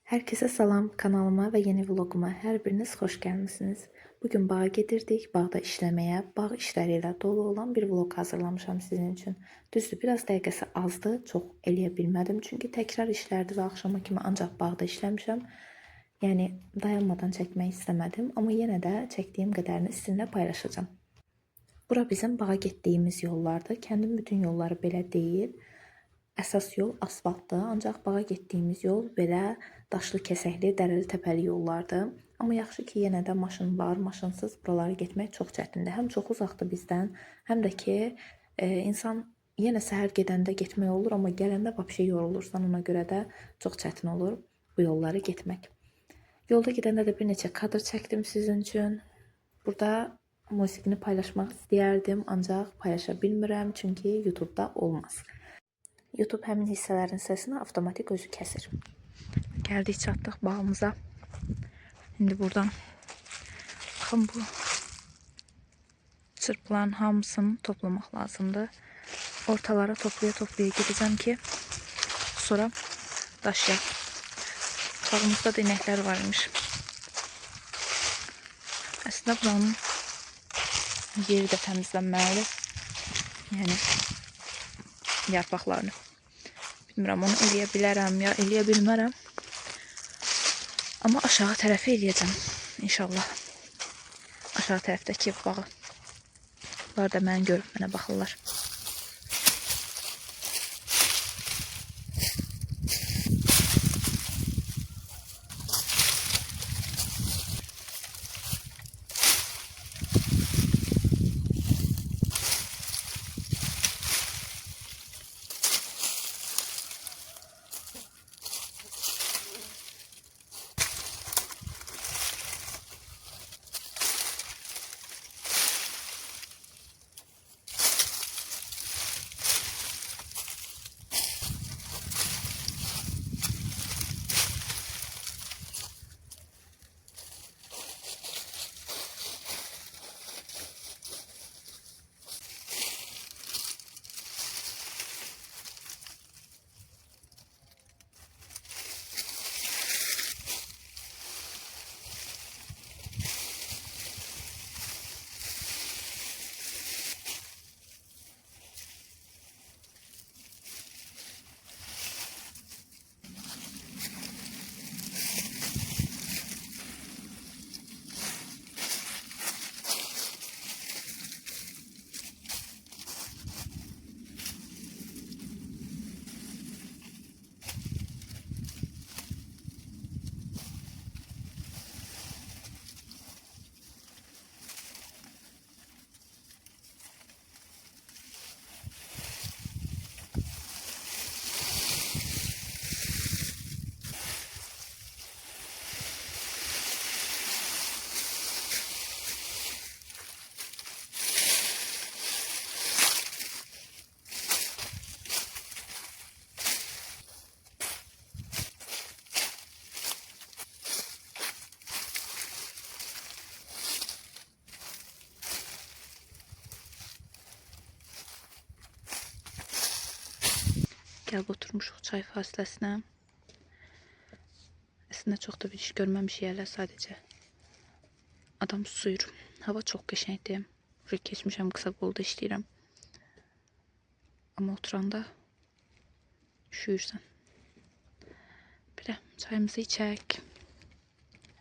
Herkese salam, kanalıma və yeni vloguma hər biriniz xoş gəlmisiniz. Bugün bağa gedirdik, bağda işləməyə, bağ işləri ilə dolu olan bir vlog hazırlamışam sizin üçün. Düzdür, biraz dəqiqəsi azdı, çox eləyə bilmədim, çünki təkrar işlərdi və axşama kimi ancaq bağda işləmişəm. Yəni dayanmadan çəkmək istəmədim, amma yenə də çəkdiyim qədərini sizinlə paylaşacağam. Bura bizim bağa getdiyimiz yollardır. Kəndin bütün yolları belə deyil. Əsas yol asfaltdır, ancaq bağa getdiyimiz yol belə daşlı, kəsəkli, dərəli, təpəli yollardır. Amma yaxşı ki, yenə də maşın var, maşınsız buralara getmək çox çətindir. Həm çox uzaqdır bizdən, həm də ki, insan yenə səhər gedəndə getmək olur, amma gələndə vəbşə yorulursan, ona görə də çox çətin olur bu yolları getmək. Yolda gedəndə də bir neçə kadr çəkdim sizin üçün. Burada musiqini paylaşmaq istəyərdim, ancaq paylaşa bilmirəm, çünki YouTube-da olmaz. YouTube həmin hissələrin səsini avtomatik özü kəsir. Gəldik, çatdıq bağımıza. İndi buradan baxın, bu çırpılan hamısını toplamaq lazımdır. Ortalara toplaya gedəcəm ki, sonra daşıyaq. Bağımızda da inəklər varmış. Əslində buranın yeri də təmizlənməli. Yəni yarpaqlarını. Bilmirəm, onu eləyə bilərəm ya eləyə bilmərəm. Amma aşağı tərəfi eləyəcəm inşallah. Aşağı tərəfdəki bağı. Bunlar da məni görüb mənə baxırlar. Gəlib oturmuşuq çay fasiləsinə. Əslində çox da bir iş görməmişik hələ, sadəcə adam susuyur. Hava çox qəşəngdir. Buraya keçmişəm, qısa qolda işləyirəm. Amma oturanda üşüyürsən. Belə çayımızı içək.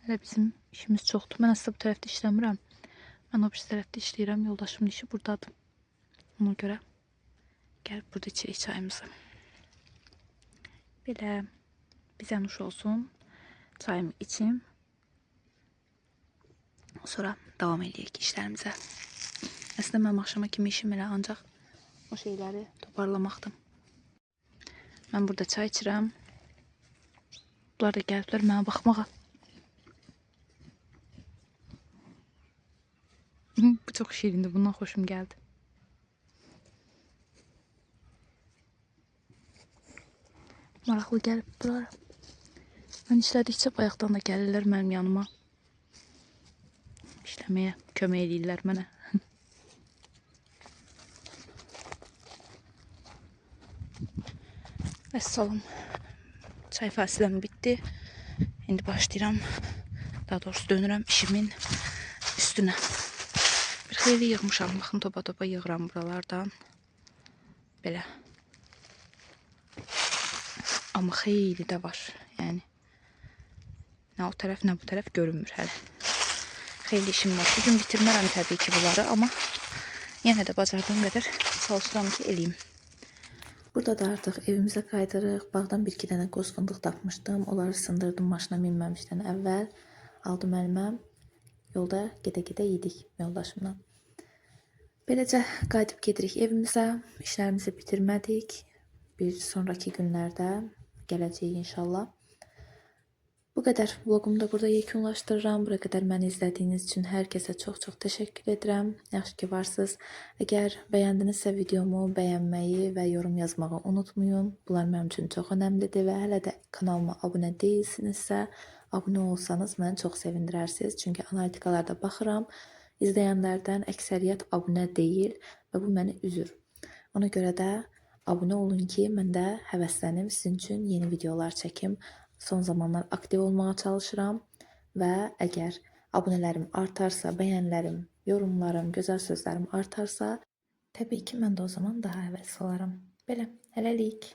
Hələ bizim işimiz çoxdur. Mən əslində bu tərəfdə işləmirəm. Mən o bir tərəfdə işləyirəm. Yoldaşımın işi buradadır. Ona görə gəlib burada içirik çayımızı. Belə bizə nuş olsun. Çayımı içim. Sonra davam edək işlərimizə. Əslində mənim axşama kimi işim elə ancaq o şeyləri toparlamaqdır. Mən burada çay içirəm. Bunlar da gəliblər mənə baxmağa. Bu çox şirindir. Bundan xoşum gəldi. Maraqlı gəlib buralara. Mən işlədikcə bayaqdan da gəlirlər mənim yanıma. İşləməyə kömək edirlər mənə. Vəssalam. Çay fasiləm bitdi. İndi başlayıram. Daha doğrusu dönürəm işimin üstünə. Bir xeyli yığmışam. Baxın, topa yığıram buralardan. Belə. Amma xeyli də var. Yəni nə o tərəf, nə bu tərəf görünmür hələ. Xeyli işim var. Bugün bitirmərəm təbii ki bunları, amma yenə də bacardığım qədər çalışıram ki eləyim. Burada da artıq evimizə qayıdırıq. Bağdan bir-iki dənə qoz fındıq tapmışdım. Onları sındırdım maşına minməmişdən əvvəl. Aldım əlimə. Yolda gedə-gedə yedik yoldaşımla. Beləcə qayıdıb gedirik evimizə. İşlərimizi bitirmədik. Bir sonraki günlərdə gələcəyik inşallah. Bu qədər vlogumu da burada yekunlaşdırıram. Buraya qədər məni izlədiyiniz üçün hər kəsə çox-çox təşəkkür edirəm. Yaxşı ki varsınız. Əgər bəyəndinizsə videomu bəyənməyi və yorum yazmağı unutmayın. Bunlar mənim üçün çox önəmlidir və hələ də kanalıma abunə deyilsinizsə, abunə olsanız məni çox sevindirərsiniz. Çünki analitikalarda baxıram, izləyənlərdən əksəriyyət abunə deyil və bu məni üzür. Ona görə də abunə olun ki, mən də həvəslənim sizin üçün yeni videolar çəkim. Son zamanlar aktiv olmağa çalışıram və əgər abunələrim artarsa, bəyənlərim, yorumlarım, gözəl sözlərim artarsa, təbii ki mən də o zaman daha həvəsli olaram. Belə, hələlik.